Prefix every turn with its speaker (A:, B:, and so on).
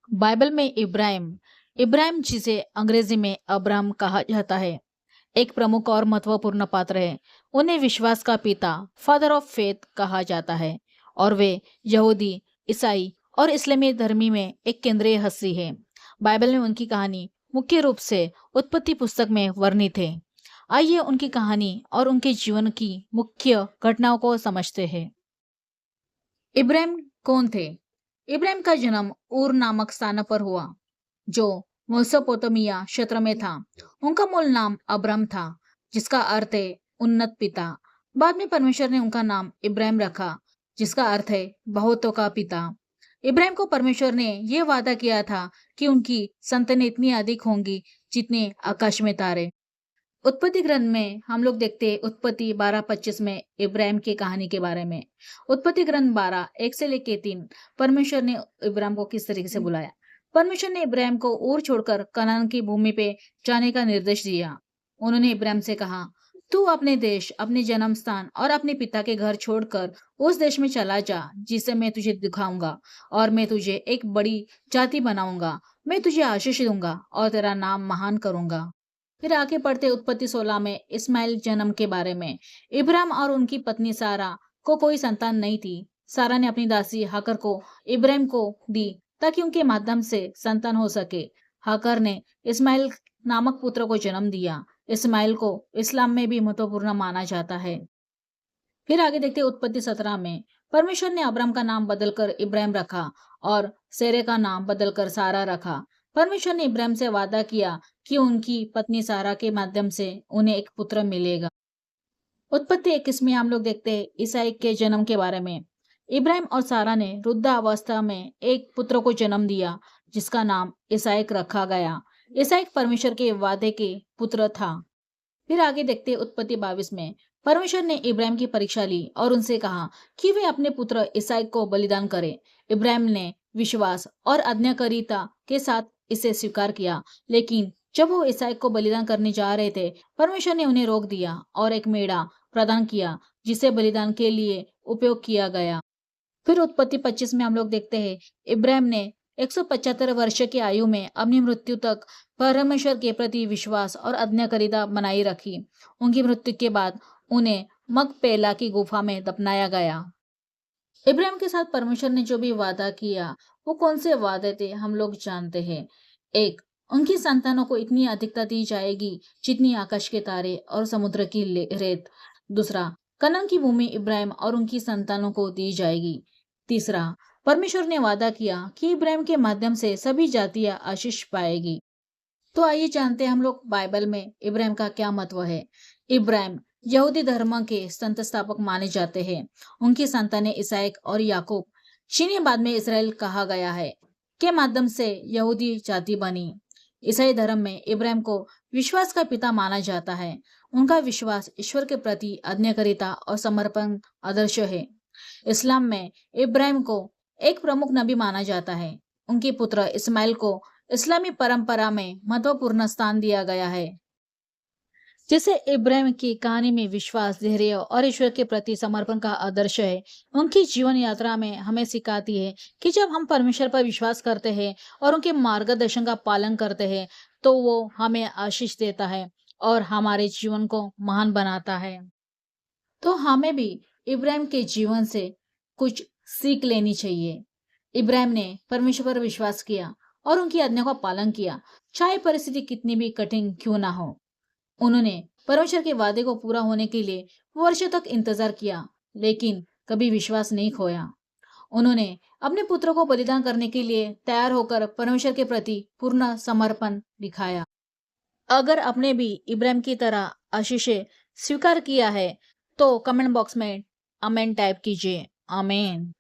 A: Bible में इब्राहिम इब्राहिम जिसे अंग्रेजी में अब्राहम कहा जाता है, एक प्रमुख और महत्वपूर्ण पात्र है। उन्हें विश्वास का पिता, फादर ऑफ फेथ कहा जाता है और वे यहूदी, ईसाई और इस्लामी धर्मी में एक केंद्रीय हस्ती है। बाइबल में उनकी कहानी मुख्य रूप से उत्पत्ति पुस्तक में वर्णित है। आइए उनकी कहानी और उनके जीवन की मुख्य घटनाओं को समझते हैं। इब्राहिम कौन थे? इब्राहिम का जन्म ऊर नामक स्थान पर हुआ, जो मेसोपोटामिया क्षेत्र में था। उनका मूल नाम अब्राम था, जिसका अर्थ है उन्नत पिता। बाद में परमेश्वर ने उनका नाम इब्राहिम रखा, जिसका अर्थ है बहुतों का पिता। इब्राहिम को परमेश्वर ने यह वादा किया था कि उनकी संतानें इतनी अधिक होंगी जितने आकाश में तारे। उत्पत्ति ग्रंथ में हम लोग देखते हैं उत्पत्ति 12:25 में इब्राहिम की कहानी के बारे में। उत्पत्ति ग्रंथ 12:1-3 परमेश्वर ने इब्राहिम को किस तरीके से बुलाया। परमेश्वर ने इब्राहिम को ऊर छोड़कर कनान की भूमि पे जाने का निर्देश दिया। उन्होंने इब्राहिम से कहा, तू अपने देश, अपने जन्म स्थान और अपने पिता के घर छोड़कर उस देश में चला जा जिसे मैं तुझे दिखाऊंगा, और मैं तुझे एक बड़ी जाति बनाऊंगा। मैं तुझे आशीष दूंगा और तेरा नाम महान करूंगा। फिर आगे पढ़ते उत्पत्ति 16 में इस्माइल जन्म के बारे में। इब्राहिम और उनकी पत्नी सारा को कोई संतान नहीं थी। सारा ने अपनी दासी हाकर को इब्राहिम को दी ताकि उनके माध्यम से संतान हो सके। हाकर ने इस्माइल नामक पुत्र को जन्म दिया। इस्माइल को इस्लाम में भी महत्वपूर्ण माना जाता है। फिर आगे देखते उत्पत्ति 17 में परमेश्वर ने अब्राम का नाम बदलकर इब्राहिम रखा और सेरे का नाम बदलकर सारा रखा। परमेश्वर ने इब्राहिम से वादा किया कि उनकी पत्नी सारा के माध्यम से उन्हें एक पुत्र मिलेगा। उत्पत्ति 21 में हम लोग देखते हैं ईसाई के जन्म के बारे में। इब्राहिम और सारा ने वृद्धावस्था में एक पुत्र को जन्म दिया, जिसका नाम ईसाक रखा गया। ईसाक परमेश्वर के वादे के पुत्र था। फिर आगे देखते उत्पत्ति 22 में परमेश्वर ने इब्राहिम की परीक्षा ली और उनसे कहा कि वे अपने पुत्र इसहाक को बलिदान करें। इब्राहिम ने विश्वास और आज्ञाकारिता के साथ इसे स्वीकार किया, लेकिन जब वो इसहाक को बलिदान करने जा रहे थे, परमेश्वर ने उन्हें रोक दिया और एक मेढ़ा प्रदान किया जिसे बलिदान के लिए उपयोग किया गया। फिर उत्पत्ति 25 में हम लोग देखते हैं इब्राहिम ने 175 वर्ष की आयु में अपनी मृत्यु तक परमेश्वर के प्रति विश्वास और आज्ञाकारिता बनाई रखी। उनकी मृत्यु के बाद उन्हें मकपेला की गुफा में दफनाया गया। इब्राहिम के साथ परमेश्वर ने जो भी वादा किया, वो कौन से वादे थे हम लोग जानते हैं। एक, उनकी संतानों को इतनी अधिकता दी जाएगी जितनी आकाश के तारे और समुद्र की रेत। दूसरा, कनान की भूमि इब्राहिम और उनकी संतानों को दी जाएगी। तीसरा, परमेश्वर ने वादा किया कि इब्राहिम के माध्यम से सभी जातियां आशीष पाएगी। तो आइए जानते हैं हम लोग बाइबल में इब्राहिम का क्या महत्व है। इब्राहिम यहूदी धर्म के संत स्थापक माने जाते हैं। उनकी संतानें इसहाक और याकूब, जिन्हें बाद में इस्राएल कहा गया है, के माध्यम से यहूदी जाति बनी। ईसाई धर्म में इब्राहिम को विश्वास का पिता माना जाता है। उनका विश्वास ईश्वर के प्रति आज्ञाकारिता और समर्पण आदर्श है। इस्लाम में इब्राहिम को एक प्रमुख नबी माना जाता है। उनके पुत्र इस्माइल को इस्लामी परंपरा में महत्वपूर्ण स्थान दिया गया है। जैसे इब्राहिम की कहानी में विश्वास, धैर्य और ईश्वर के प्रति समर्पण का आदर्श है, उनकी जीवन यात्रा में हमें सिखाती है कि जब हम परमेश्वर पर विश्वास करते हैं और उनके मार्गदर्शन का पालन करते हैं, तो वो हमें आशीष देता है और हमारे जीवन को महान बनाता है। तो हमें भी इब्राहिम के जीवन से कुछ सीख लेनी चाहिए। इब्राहिम ने परमेश्वर पर विश्वास किया और उनकी आज्ञा का पालन किया, चाहे परिस्थिति कितनी भी कठिन क्यों ना हो। उन्होंने परमेश्वर के वादे को पूरा होने के लिए वर्षों तक इंतजार किया, लेकिन कभी विश्वास नहीं खोया। उन्होंने अपने पुत्र को बलिदान करने के लिए तैयार होकर परमेश्वर के प्रति पूर्ण समर्पण दिखाया। अगर आपने भी इब्राहिम की तरह आशीष स्वीकार किया है, तो कमेंट बॉक्स में आमीन टाइप कीजिए। आमीन।